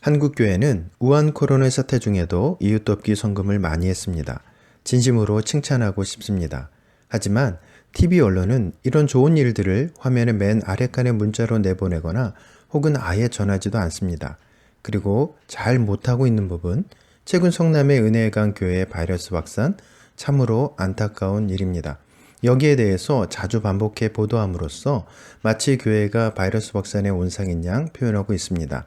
한국교회는 우한 코로나 사태 중에도 이웃돕기 헌금을 많이 했습니다. 진심으로 칭찬하고 싶습니다. 하지만 TV 언론은 이런 좋은 일들을 화면의 맨 아래칸의 문자로 내보내거나 혹은 아예 전하지도 않습니다. 그리고 잘 못하고 있는 부분, 최근 성남의 은혜의 강 교회의 바이러스 확산, 참으로 안타까운 일입니다. 여기에 대해서 자주 반복해 보도함으로써 마치 교회가 바이러스 확산의 온상인 양 표현하고 있습니다.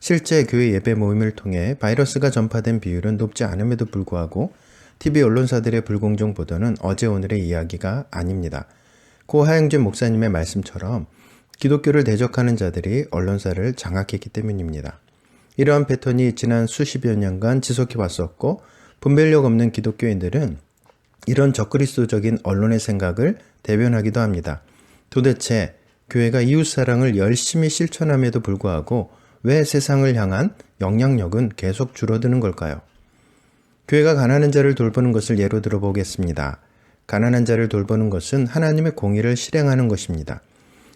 실제 교회 예배 모임을 통해 바이러스가 전파된 비율은 높지 않음에도 불구하고 TV 언론사들의 불공정 보도는 어제 오늘의 이야기가 아닙니다. 고 하영준 목사님의 말씀처럼 기독교를 대적하는 자들이 언론사를 장악했기 때문입니다. 이러한 패턴이 지난 수십여 년간 지속해 왔었고 분별력 없는 기독교인들은 이런 적그리스도적인 언론의 생각을 대변하기도 합니다. 도대체 교회가 이웃사랑을 열심히 실천함에도 불구하고 왜 세상을 향한 영향력은 계속 줄어드는 걸까요? 교회가 가난한 자를 돌보는 것을 예로 들어보겠습니다. 가난한 자를 돌보는 것은 하나님의 공의를 실행하는 것입니다.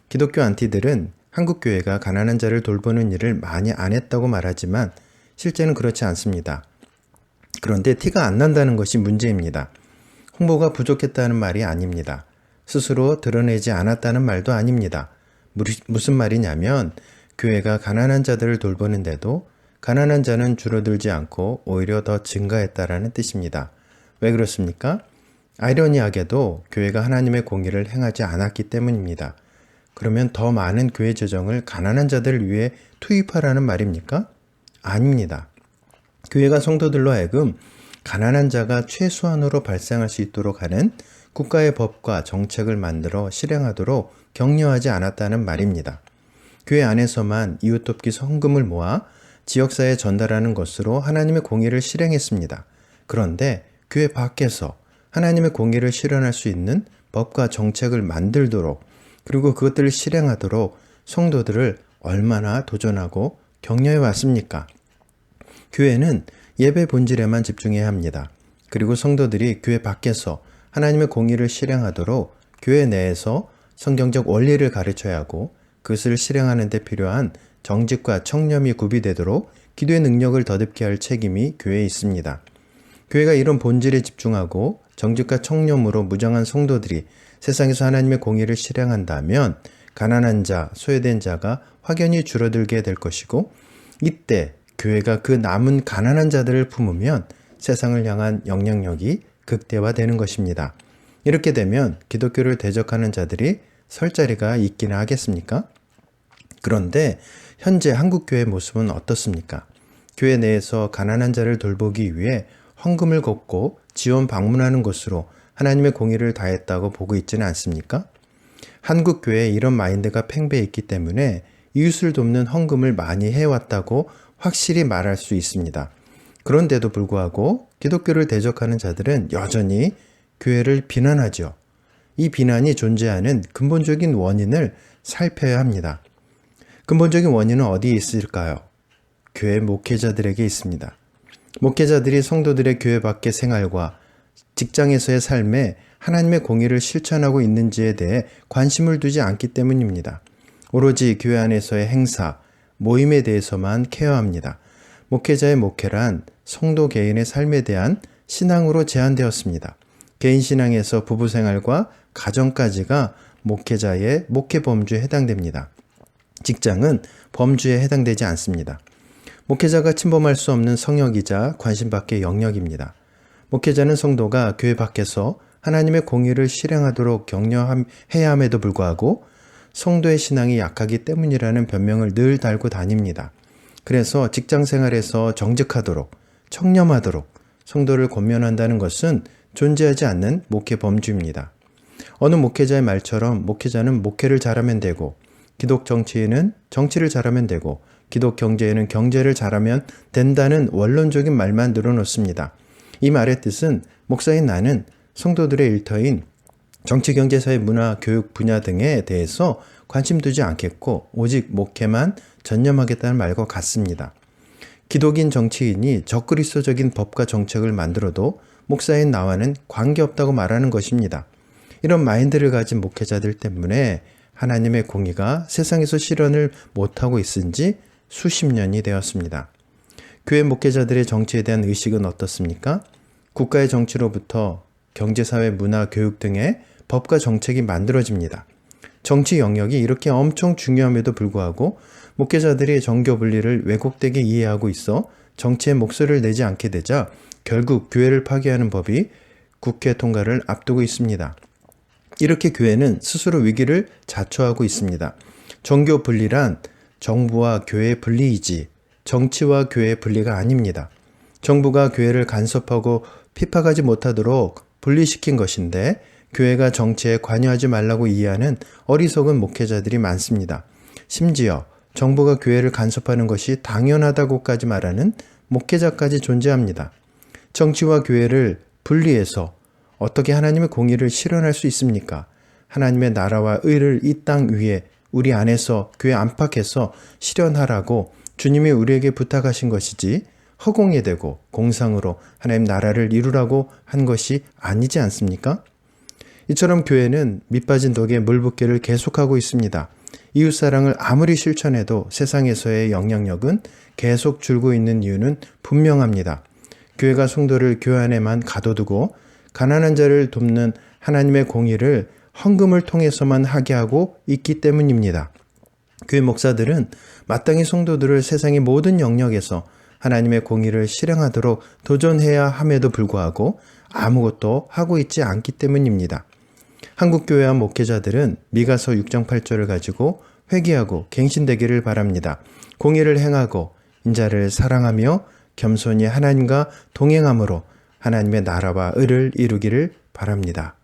기독교 안티들은 한국교회가 가난한 자를 돌보는 일을 많이 안 했다고 말하지만 실제는 그렇지 않습니다. 그런데 티가 안 난다는 것이 문제입니다. 홍보가 부족했다는 말이 아닙니다. 스스로 드러내지 않았다는 말도 아닙니다. 무슨 말이냐면 교회가 가난한 자들을 돌보는데도 가난한 자는 줄어들지 않고 오히려 더 증가했다라는 뜻입니다. 왜 그렇습니까? 아이러니하게도 교회가 하나님의 공의를 행하지 않았기 때문입니다. 그러면 더 많은 교회 재정을 가난한 자들을 위해 투입하라는 말입니까? 아닙니다. 교회가 성도들로 하여금 가난한 자가 최소한으로 발생할 수 있도록 하는 국가의 법과 정책을 만들어 실행하도록 격려하지 않았다는 말입니다. 교회 안에서만 이웃돕기 헌금을 모아 지역사회에 전달하는 것으로 하나님의 공의를 실행했습니다. 그런데 교회 밖에서 하나님의 공의를 실현할 수 있는 법과 정책을 만들도록 그리고 그것들을 실행하도록 성도들을 얼마나 도전하고 격려해 왔습니까? 교회는 예배 본질에만 집중해야 합니다. 그리고 성도들이 교회 밖에서 하나님의 공의를 실행하도록 교회 내에서 성경적 원리를 가르쳐야 하고 그것을 실행하는 데 필요한 정직과 청렴이 구비되도록 기도의 능력을 더듬게 할 책임이 교회에 있습니다. 교회가 이런 본질에 집중하고 정직과 청렴으로 무장한 성도들이 세상에서 하나님의 공의를 실행한다면 가난한 자, 소외된 자가 확연히 줄어들게 될 것이고 이때 교회가 그 남은 가난한 자들을 품으면 세상을 향한 영향력이 극대화되는 것입니다. 이렇게 되면 기독교를 대적하는 자들이 설 자리가 있기나 하겠습니까? 그런데 현재 한국교회의 모습은 어떻습니까? 교회 내에서 가난한 자를 돌보기 위해 헌금을 걷고 지원 방문하는 것으로 하나님의 공의를 다했다고 보고 있지는 않습니까? 한국교회에 이런 마인드가 팽배해 있기 때문에 이웃을 돕는 헌금을 많이 해왔다고 확실히 말할 수 있습니다. 그런데도 불구하고 기독교를 대적하는 자들은 여전히 교회를 비난하죠. 이 비난이 존재하는 근본적인 원인을 살펴야 합니다. 근본적인 원인은 어디에 있을까요? 교회 목회자들에게 있습니다. 목회자들이 성도들의 교회 밖의 생활과 직장에서의 삶에 하나님의 공의를 실천하고 있는지에 대해 관심을 두지 않기 때문입니다. 오로지 교회 안에서의 행사, 모임에 대해서만 케어합니다. 목회자의 목회란 성도 개인의 삶에 대한 신앙으로 제한되었습니다. 개인 신앙에서 부부 생활과 가정까지가 목회자의 목회 범주에 해당됩니다. 직장은 범주에 해당되지 않습니다. 목회자가 침범할 수 없는 성역이자 관심 밖의 영역입니다. 목회자는 성도가 교회 밖에서 하나님의 공의를 실행하도록 격려해야 함에도 불구하고 성도의 신앙이 약하기 때문이라는 변명을 늘 달고 다닙니다. 그래서 직장 생활에서 정직하도록, 청렴하도록 성도를 권면한다는 것은 존재하지 않는 목회 범주입니다. 어느 목회자의 말처럼 목회자는 목회를 잘하면 되고 기독 정치인은 정치를 잘하면 되고 기독 경제인은 경제를 잘하면 된다는 원론적인 말만 늘어놓습니다. 이 말의 뜻은 목사인 나는 성도들의 일터인 정치, 경제, 사회, 문화, 교육 분야 등에 대해서 관심 두지 않겠고 오직 목회만 전념하겠다는 말과 같습니다. 기독인 정치인이 적그리스도적인 법과 정책을 만들어도 목사인 나와는 관계없다고 말하는 것입니다. 이런 마인드를 가진 목회자들 때문에 하나님의 공의가 세상에서 실현을 못하고 있은지 수십 년이 되었습니다. 교회 목회자들의 정치에 대한 의식은 어떻습니까? 국가의 정치로부터 경제, 사회, 문화, 교육 등의 법과 정책이 만들어집니다. 정치 영역이 이렇게 엄청 중요함에도 불구하고 목회자들이 정교 분리를 왜곡되게 이해하고 있어 정치에 목소리를 내지 않게 되자 결국 교회를 파괴하는 법이 국회 통과를 앞두고 있습니다. 이렇게 교회는 스스로 위기를 자초하고 있습니다. 정교 분리란 정부와 교회의 분리이지 정치와 교회의 분리가 아닙니다. 정부가 교회를 간섭하고 핍박하지 못하도록 분리시킨 것인데 교회가 정치에 관여하지 말라고 이해하는 어리석은 목회자들이 많습니다. 심지어 정부가 교회를 간섭하는 것이 당연하다고까지 말하는 목회자까지 존재합니다. 정치와 교회를 분리해서 어떻게 하나님의 공의를 실현할 수 있습니까? 하나님의 나라와 의를 이 땅 위에 우리 안에서 교회 안팎에서 실현하라고 주님이 우리에게 부탁하신 것이지 허공에 대고 공상으로 하나님 나라를 이루라고 한 것이 아니지 않습니까? 이처럼 교회는 밑빠진 독에 물 붓기를 계속하고 있습니다. 이웃사랑을 아무리 실천해도 세상에서의 영향력은 계속 줄고 있는 이유는 분명합니다. 교회가 성도를 교회 안에만 가둬두고 가난한 자를 돕는 하나님의 공의를 헌금을 통해서만 하게 하고 있기 때문입니다. 교회 목사들은 마땅히 성도들을 세상의 모든 영역에서 하나님의 공의를 실행하도록 도전해야 함에도 불구하고 아무것도 하고 있지 않기 때문입니다. 한국교회와 목회자들은 미가서 6장 8절을 가지고 회개하고 갱신되기를 바랍니다. 공의를 행하고 인자를 사랑하며 겸손히 하나님과 동행함으로 하나님의 나라와 의를 이루기를 바랍니다.